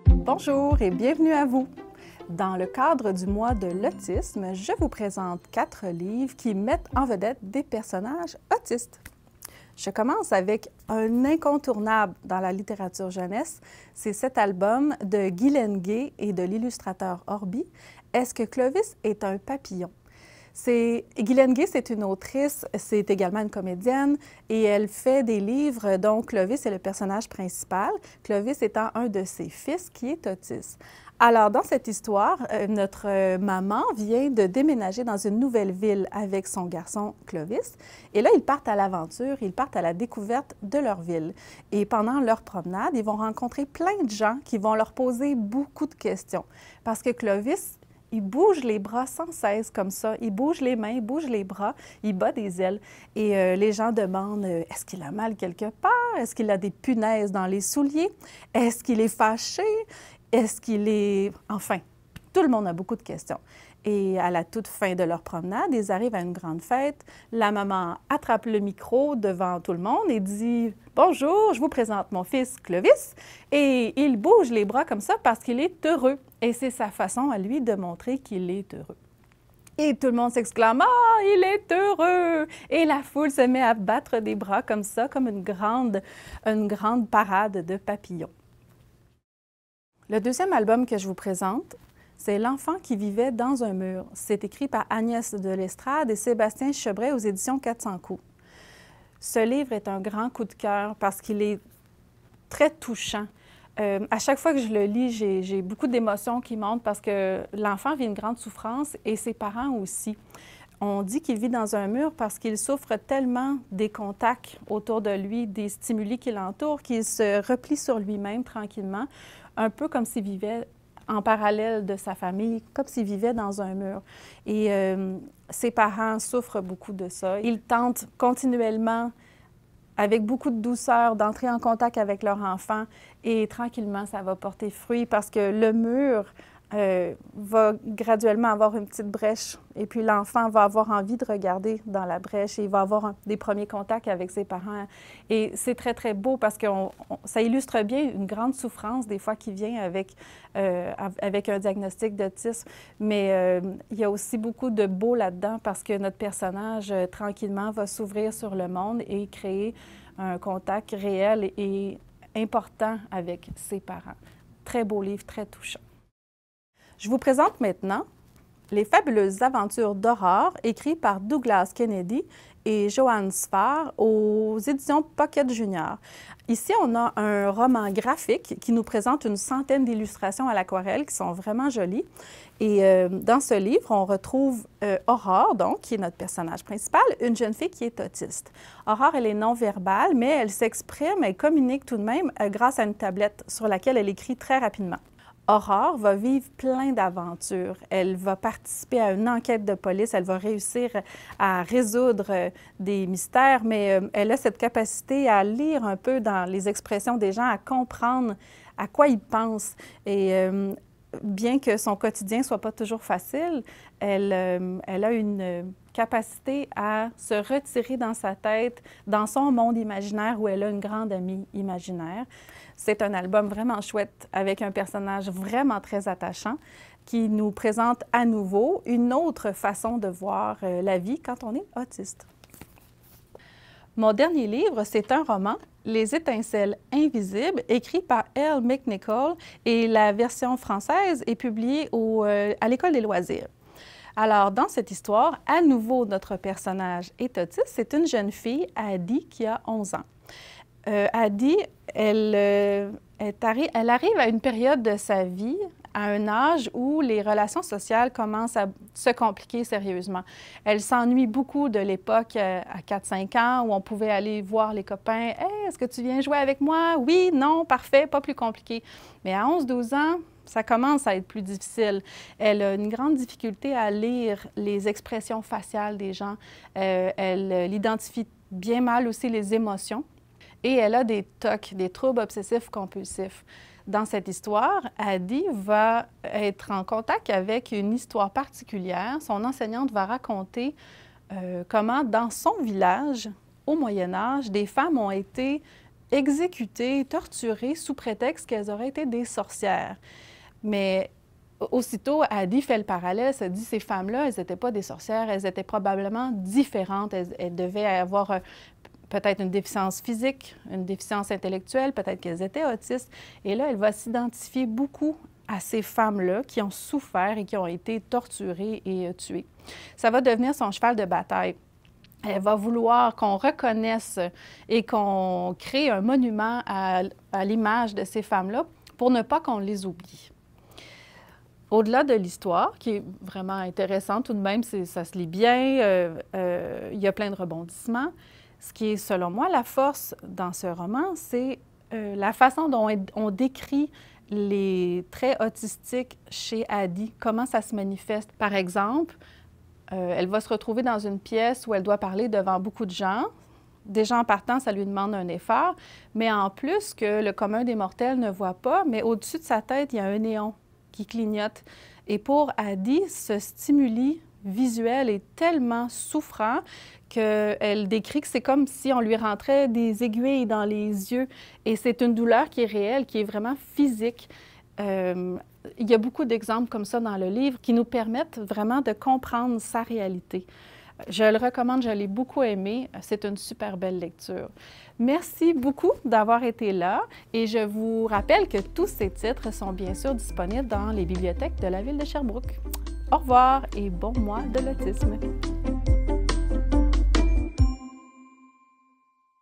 Bonjour et bienvenue à vous. Dans le cadre du mois de l'autisme, je vous présente 4 livres qui mettent en vedette des personnages autistes. Je commence avec un incontournable dans la littérature jeunesse. C'est cet album de Guylaine Gay et de l'illustrateur Orbi, « Est-ce que Clovis est un papillon? » Guylaine Gay, c'est une autrice, c'est également une comédienne et elle fait des livres dont Clovis est le personnage principal, Clovis étant un de ses fils qui est autiste. Alors, dans cette histoire, notre maman vient de déménager dans une nouvelle ville avec son garçon Clovis. Et là, ils partent à l'aventure, ils partent à la découverte de leur ville. Et pendant leur promenade, ils vont rencontrer plein de gens qui vont leur poser beaucoup de questions. Parce que Clovis, il bouge les bras sans cesse comme ça. Il bouge les mains, il bouge les bras, il bat des ailes. Et les gens demandent, est-ce qu'il a mal quelque part? Est-ce qu'il a des punaises dans les souliers? Est-ce qu'il est fâché? Est-ce qu'il est... Enfin, tout le monde a beaucoup de questions. Et à la toute fin de leur promenade, ils arrivent à une grande fête. La maman attrape le micro devant tout le monde et dit « Bonjour, je vous présente mon fils Clovis. » Et il bouge les bras comme ça parce qu'il est heureux. Et c'est sa façon à lui de montrer qu'il est heureux. Et tout le monde s'exclame « Ah, il est heureux! » Et la foule se met à battre des bras comme ça, comme une grande parade de papillons. Le deuxième album que je vous présente, c'est L'enfant qui vivait dans un mur. C'est écrit par Agnès de Lestrade et Sébastien Chebray aux éditions 400 coups. Ce livre est un grand coup de cœur parce qu'il est très touchant. À chaque fois que je le lis, j'ai beaucoup d'émotions qui montent parce que l'enfant vit une grande souffrance et ses parents aussi. On dit qu'il vit dans un mur parce qu'il souffre tellement des contacts autour de lui, des stimuli qui l'entourent, qu'il se replie sur lui-même tranquillement, un peu comme s'il vivait en parallèle de sa famille, comme s'il vivait dans un mur. Et ses parents souffrent beaucoup de ça. Ils tentent continuellement, avec beaucoup de douceur, d'entrer en contact avec leur enfant et tranquillement, ça va porter fruit parce que le mur va graduellement avoir une petite brèche et puis l'enfant va avoir envie de regarder dans la brèche et il va avoir des premiers contacts avec ses parents. Et c'est très, très beau parce que ça illustre bien une grande souffrance des fois qui vient avec un diagnostic d'autisme. Mais il y a aussi beaucoup de beau là-dedans parce que notre personnage, tranquillement, va s'ouvrir sur le monde et créer un contact réel et important avec ses parents. Très beau livre, très touchant. Je vous présente maintenant Les fabuleuses aventures d'Aurore, écrit par Douglas Kennedy et Joanne Sfar aux éditions Pocket Junior. Ici, on a un roman graphique qui nous présente une centaine d'illustrations à l'aquarelle qui sont vraiment jolies. Et dans ce livre, on retrouve Aurore, donc, qui est notre personnage principal, une jeune fille qui est autiste. Aurore, elle est non-verbale, mais elle s'exprime, elle communique tout de même grâce à une tablette sur laquelle elle écrit très rapidement. Aurore va vivre plein d'aventures. Elle va participer à une enquête de police, elle va réussir à résoudre des mystères, mais elle a cette capacité à lire un peu dans les expressions des gens, à comprendre à quoi ils pensent. Et bien que son quotidien ne soit pas toujours facile, elle a une capacité à se retirer dans sa tête, dans son monde imaginaire où elle a une grande amie imaginaire. C'est un album vraiment chouette avec un personnage vraiment très attachant qui nous présente à nouveau une autre façon de voir la vie quand on est autiste. Mon dernier livre, c'est un roman, Les étincelles invisibles, écrit par Elle McNichol et la version française est publiée à l'École des loisirs. Alors, dans cette histoire, à nouveau, notre personnage est autiste. C'est une jeune fille, Adi, qui a 11 ans. Adi, elle arrive à une période de sa vie, à un âge où les relations sociales commencent à se compliquer sérieusement. Elle s'ennuie beaucoup de l'époque à 4-5 ans où on pouvait aller voir les copains. « Hey, est-ce que tu viens jouer avec moi? Oui, non, parfait, pas plus compliqué. » Mais à 11-12 ans, ça commence à être plus difficile. Elle a une grande difficulté à lire les expressions faciales des gens. Elle identifie bien mal aussi les émotions. Et elle a des TOC, des troubles obsessifs compulsifs. Dans cette histoire, Adi va être en contact avec une histoire particulière. Son enseignante va raconter comment, dans son village, au Moyen Âge, des femmes ont été exécutées, torturées sous prétexte qu'elles auraient été des sorcières. Mais aussitôt, Addie fait le parallèle, se dit ces femmes-là, elles n'étaient pas des sorcières, elles étaient probablement différentes, elles devaient avoir peut-être une déficience physique, une déficience intellectuelle, peut-être qu'elles étaient autistes. Et là, elle va s'identifier beaucoup à ces femmes-là qui ont souffert et qui ont été torturées et tuées. Ça va devenir son cheval de bataille. Elle va vouloir qu'on reconnaisse et qu'on crée un monument à l'image de ces femmes-là pour ne pas qu'on les oublie. Au-delà de l'histoire, qui est vraiment intéressante tout de même, ça se lit bien, il y a plein de rebondissements. Ce qui est, selon moi, la force dans ce roman, c'est la façon dont on décrit les traits autistiques chez Addie, comment ça se manifeste. Par exemple, elle va se retrouver dans une pièce où elle doit parler devant beaucoup de gens. Déjà en partant, ça lui demande un effort, mais en plus que le commun des mortels ne voit pas, mais au-dessus de sa tête, il y a un néon qui clignote. Et pour Addie, ce stimuli visuel est tellement souffrant qu'elle décrit que c'est comme si on lui rentrait des aiguilles dans les yeux. Et c'est une douleur qui est réelle, qui est vraiment physique. Il y a beaucoup d'exemples comme ça dans le livre qui nous permettent vraiment de comprendre sa réalité. Je le recommande, je l'ai beaucoup aimé. C'est une super belle lecture. Merci beaucoup d'avoir été là et je vous rappelle que tous ces titres sont bien sûr disponibles dans les bibliothèques de la ville de Sherbrooke. Au revoir et bon mois de l'autisme!